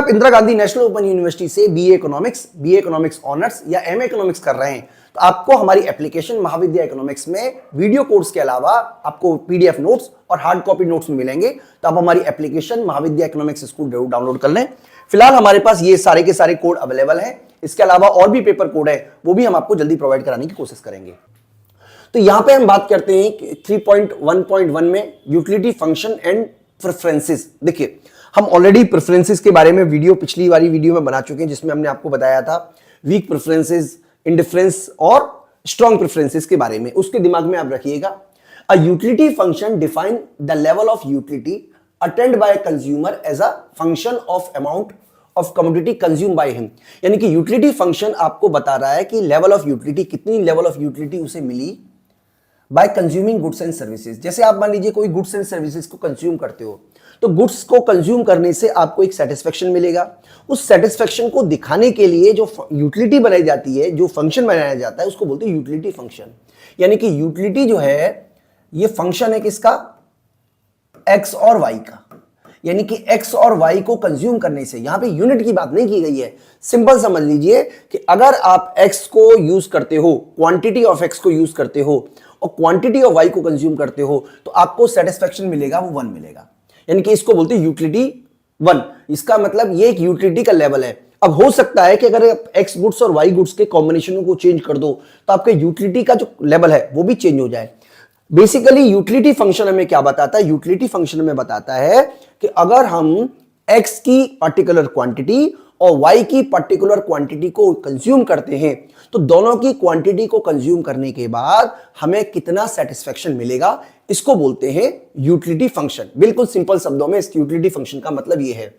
आप Indira Gandhi national open university से BA economics honours या एमए इकोनॉमिक्स कर रहे हैं तो आपको हमारी एप्लीकेशन महाविद्या इकोनॉमिक्स में वीडियो कोर्स के अलावा आपको पीडीएफ नोट्स और हार्ड कॉपी नोट्स मिलेंगे। तो आप हमारी एप्लीकेशन महाविद्या इकोनॉमिक्स स्कूल जरूर डाउनलोड कर लें। फिलहाल हमारे पास ये सारे के सारे कोड अवेलेबल हैं। इसके अलावा और भी पेपर कोड है, वो भी हम आपको जल्दी प्रोवाइड कराने की कोशिश करेंगे। तो यहां पे हम बात करते हैं 3.1.1 में यूटिलिटी फंक्शन एंड प्रेफरेंसेस। देखिए, हम ऑलरेडी प्रेफरेंसेस के बारे में वीडियो पिछली वाली वीडियो में बना चुके हैं, जिसमें हमने आपको बताया था वीक प्रेफरेंसेस, इंडिफरेंस और स्ट्रॉन्ग प्रेफरेंसेस के बारे में। उसके दिमाग में आप रखिएगा, a utility function define the level of utility attained by consumer as a function of amount of commodity consume by him. यानी कि यूटिलिटी फंक्शन आपको बता रहा है कि लेवल ऑफ यूटिलिटी, कितनी लेवल ऑफ यूटिलिटी उसे मिली by consuming goods and services. जैसे आप मान लीजिए कोई गुड्स एंड सर्विसेज को कंज्यूम करते हो, तो गुड्स को कंज्यूम करने से आपको एक सेटिस्फेक्शन मिलेगा। उस सेटिस्फेक्शन को दिखाने के लिए जो यूटिलिटी बनाई जाती है, जो फंक्शन बनाया जाता है, उसको बोलते हैं यूटिलिटी फंक्शन। यानी कि यूटिलिटी जो है ये फंक्शन है किसका, एक्स और वाई का। यानी कि एक्स और वाई को कंज्यूम करने से, यहां पे यूनिट की बात नहीं की गई है। सिंपल समझ लीजिए कि अगर आप एक्स को यूज करते हो, क्वांटिटी ऑफ एक्स को यूज करते हो और क्वांटिटी ऑफ वाई को कंज्यूम करते हो, तो आपको सेटिस्फेक्शन मिलेगा, वो 1 मिलेगा। यानी कि इसको बोलते हैं यूटिलिटी 1। इसका मतलब ये एक यूटिलिटी का लेवल है। अब हो सकता है कि अगर आप एक्स गुड्स और वाई गुड्स के कॉम्बिनेशन को चेंज कर दो तो आपके यूटिलिटी का जो लेवल है वो भी चेंज हो जाए। बेसिकली यूटिलिटी फंक्शन हमें क्या बताता है, यूटिलिटी फंक्शन हमें बताता है कि अगर हम एक्स की पर्टिकुलर क्वांटिटी और वाई की पर्टिकुलर क्वांटिटी को कंज्यूम करते हैं तो दोनों की क्वांटिटी को कंज्यूम करने के बाद हमें कितना सेटिस्फेक्शन मिलेगा, इसको बोलते हैं यूटिलिटी फंक्शन। बिल्कुल सिंपल शब्दों में इस यूटिलिटी फंक्शन का मतलब यह है,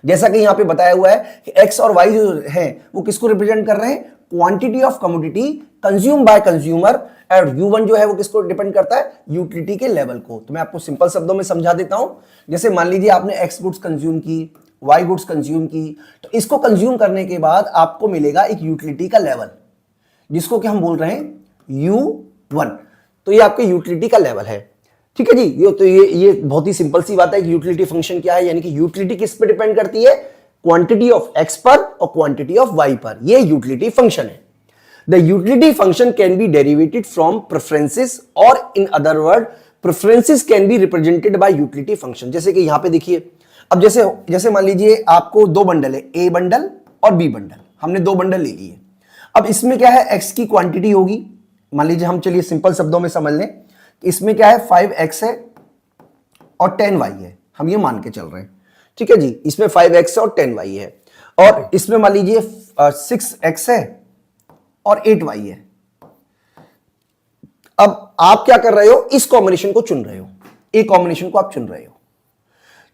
जैसा कि यहां पे बताया हुआ है कि एक्स और वाई जो है वो किसको रिप्रेजेंट कर रहे हैं, quantity of commodity consume by consumer, और U1 जो है वो किसको डिपेंड करता है, यूटिलिटी के लेवल को। तो मैं आपको सिंपल शब्दों में समझा देता हूं। जैसे मान लीजिए आपने एक्स गुड्स कंज्यूम की, वाई गुड्स कंज्यूम की, तो इसको कंज्यूम करने के बाद आपको मिलेगा एक यूटिलिटी का लेवल, जिसको कि हम बोल रहे हैं U1। तो ये आपके यूटिलिटी का लेवल है। ठीक है जी। ये बहुत ही सिंपल सी बात है कि यूटिलिटी फंक्शन क्या है। यानी कि यूटिलिटी किस पे डिपेंड करती है, क्वांटिटी ऑफ एक्स पर और क्वांटिटी ऑफ वाई पर। ये यूटिलिटी फंक्शन है। The utility function can be derivated from preferences, और in other word preferences can be represented by utility function. जैसे कि यहां पे देखिए, अब जैसे मान लीजिए आपको 2 बंडल है, ए बंडल और बी बंडल। हमने 2 बंडल ले लिए। अब इसमें क्या है, एक्स की क्वांटिटी होगी। मान लीजिए हम, चलिए सिंपल शब्दों में समझ लें, इसमें क्या है 5x है और 10y है, हम ये मान के चल रहे हैं। ठीक है जी। इसमें 5x और 10y है, और इसमें मान लीजिए 6x है और 8y है। अब आप क्या कर रहे हो, इस कॉम्बिनेशन को चुन रहे हो, ए कॉम्बिनेशन को आप चुन रहे हो।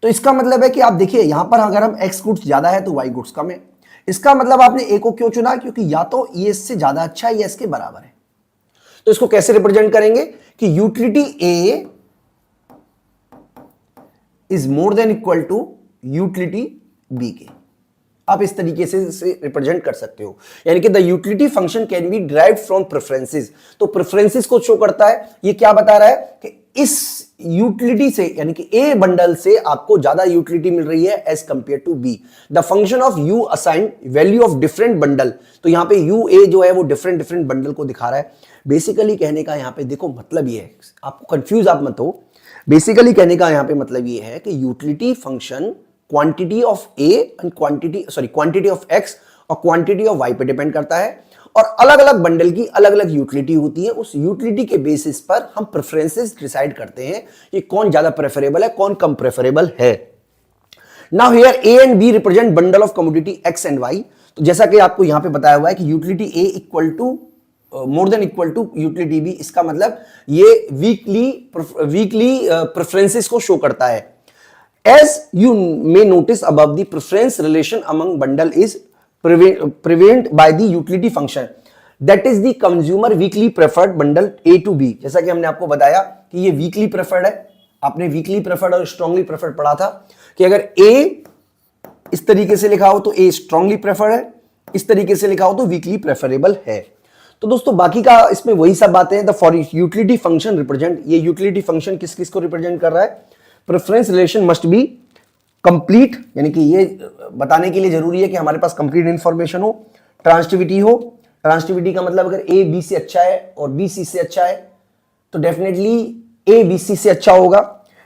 तो इसका मतलब है कि आप देखिए यहां पर अगर हम x गुड्स ज्यादा है तो y गुड्स कम है। इसका मतलब आपने ए को क्यों चुना, क्योंकि या तो ये इससे ज्यादा अच्छा है या इसके बराबर है। तो इसको कैसे रिप्रेजेंट करेंगे कि utility A is more than equal to utility B के। आप इस तरीके से रिप्रेजेंट कर सकते हो। यानी कि the utility function can B derived from preferences. तो प्रेफरेंसेस को शो करता है। ये क्या बता रहा है कि इस यूटिलिटी से, यानी कि ए बंडल से आपको ज्यादा यूटिलिटी मिल रही है as compare to B. The function of U assign value of different bundle. तो यहां पे यू ए जो है वो डिफरेंट डिफरेंट बंडल को दिखा रहा है। बेसिकली कहने का यहां पे देखो मतलब ये है, आपको कंफ्यूज आप मत हो। बेसिकली कहने का यहां पे मतलब ये है कि utility function quantity of A and quantity of x और क्वांटिटी ऑफ वाई पे डिपेंड करता है, और अलग अलग बंडल की अलग अलग यूटिलिटी होती है। उस यूटिलिटी के बेसिस पर हम प्रेफरेंसेस डिसाइड करते हैं कि कौन ज्यादा प्रेफरेबल है, कौन कम प्रेफरेबल है। Now here A and B represent bundle of commodity X and Y. तो जैसा कि आपको यहां पे बताया हुआ है कि utility A equal to more than equal to utility B. इसका मतलब ये वीकली प्रेफरेंसेस को शो करता है। As you may notice above the preference relation among bundle is prevent by the utility function, that is the consumer weakly preferred bundle A to B. जैसा कि हमने आपको बताया कि ये वीकली प्रेफर्ड है। आपने वीकली प्रेफर्ड और स्ट्रांगली प्रेफर्ड पढ़ा था कि अगर ए इस तरीके से लिखा हो तो ए स्ट्रांगली प्रेफर्ड है, इस तरीके से लिखा हो तो वीकली प्रेफरेबल है। तो दोस्तों बाकी का इसमें वही सब बातें हैं। The for utility function represent, ये यूटिलिटी फंक्शन किस किस को रिप्रेजेंट कर रहा है, preference relation must be complete, यानी कि ये बताने के लिए जरूरी है कि हमारे पास कंप्लीट इंफॉर्मेशन हो, ट्रांसिटिविटी हो। ट्रांसिटिविटी का मतलब अगर ए बी से अच्छा है और बी सी से अच्छा है तो डेफिनेटली ए बी सी से अच्छा होगा।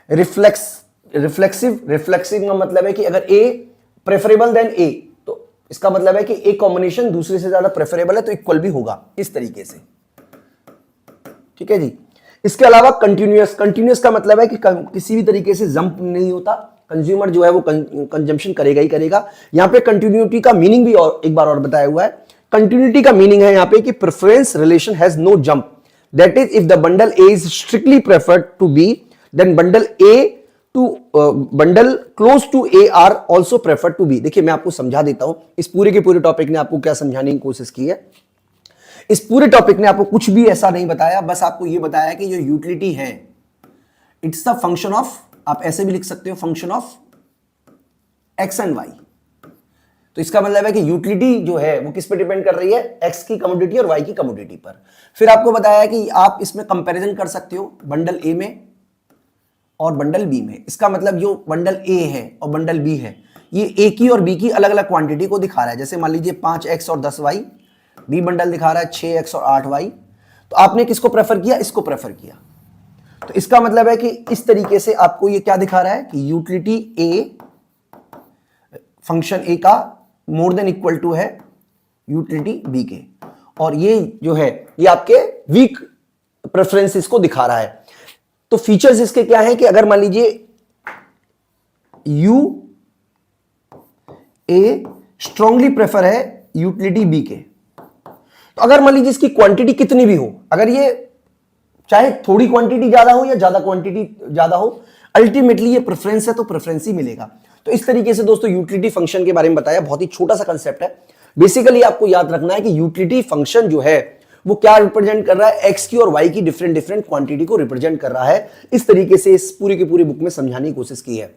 रिफ्लेक्सिव का मतलब है कि अगर ए प्रेफरेबल देन ए, तो इसका मतलब है कि एक कॉम्बिनेशन दूसरे से ज्यादा प्रेफरेबल है तो इक्वल भी होगा, इस तरीके से। ठीक है जी। इसके अलावा कंटिन्यूअस का मतलब है कि किसी भी तरीके से जंप नहीं होता, कंज्यूमर जो है वो कंजम्पशन करेगा ही करेगा। यहां पे कंटिन्यूटी का मीनिंग भी और एक बार और बताया हुआ है। कंटिन्यूटी का मीनिंग है यहां पे कि preference relation has no jump, that is if the bundle A is strictly preferred to B, then bundle close to A are also preferred to B. देखिए मैं आपको समझा देता हूं, इस पूरे के पूरे टॉपिक ने आपको क्या समझाने की कोशिश की है। इस पूरे टॉपिक ने आपको कुछ भी ऐसा नहीं बताया, बस आपको यह बताया कि जो यूटिलिटी है इट्स द फंक्शन ऑफ, आप ऐसे भी लिख सकते हो, function of X and Y. तो इसका मतलब है कि यूटिलिटी जो है वो किस पे डिपेंड कर रही है, एक्स की कमोडिटी और वाई की कमोडिटी पर। फिर आपको बताया कि आप इसमें कंपैरिजन कर सकते हो बंडल ए में और बंडल बी में। इसका मतलब जो बंडल ए है और बंडल बी है ये ए की और बी की अलग अलग क्वांटिटी को दिखा रहा है। जैसे मान लीजिए 5x और 10y, बी बंडल दिखा रहा है 6x और 8y, तो आपने किसको प्रेफर किया, इसको प्रेफर किया। तो इसका मतलब है कि इस तरीके से आपको ये क्या दिखा रहा है कि यूटिलिटी ए, फंक्शन ए का मोर देन इक्वल टू है यूटिलिटी बी के, और ये जो है ये आपके वीक प्रेफरेंसेस को दिखा रहा है। तो फीचर्स इसके क्या है कि अगर मान लीजिए यू ए स्ट्रांगली प्रेफर है यूटिलिटी बी के, तो अगर मान लीजिए इसकी क्वांटिटी कितनी भी हो, अगर ये चाहे थोड़ी क्वांटिटी ज्यादा हो या ज्यादा क्वांटिटी ज्यादा हो, अल्टीमेटली ये प्रेफरेंस है तो प्रेफरेंस ही मिलेगा। तो इस तरीके से दोस्तों यूटिलिटी फंक्शन के बारे में बताया, बहुत ही छोटा सा कंसेप्ट है। बेसिकली आपको याद रखना है कि यूटिलिटी फंक्शन जो है वो क्या रिप्रेजेंट कर रहा है, एक्स की और वाई की डिफरेंट क्वांटिटी को रिप्रेजेंट कर रहा है। इस तरीके से इस पूरी की पूरी बुक में समझाने की कोशिश की है।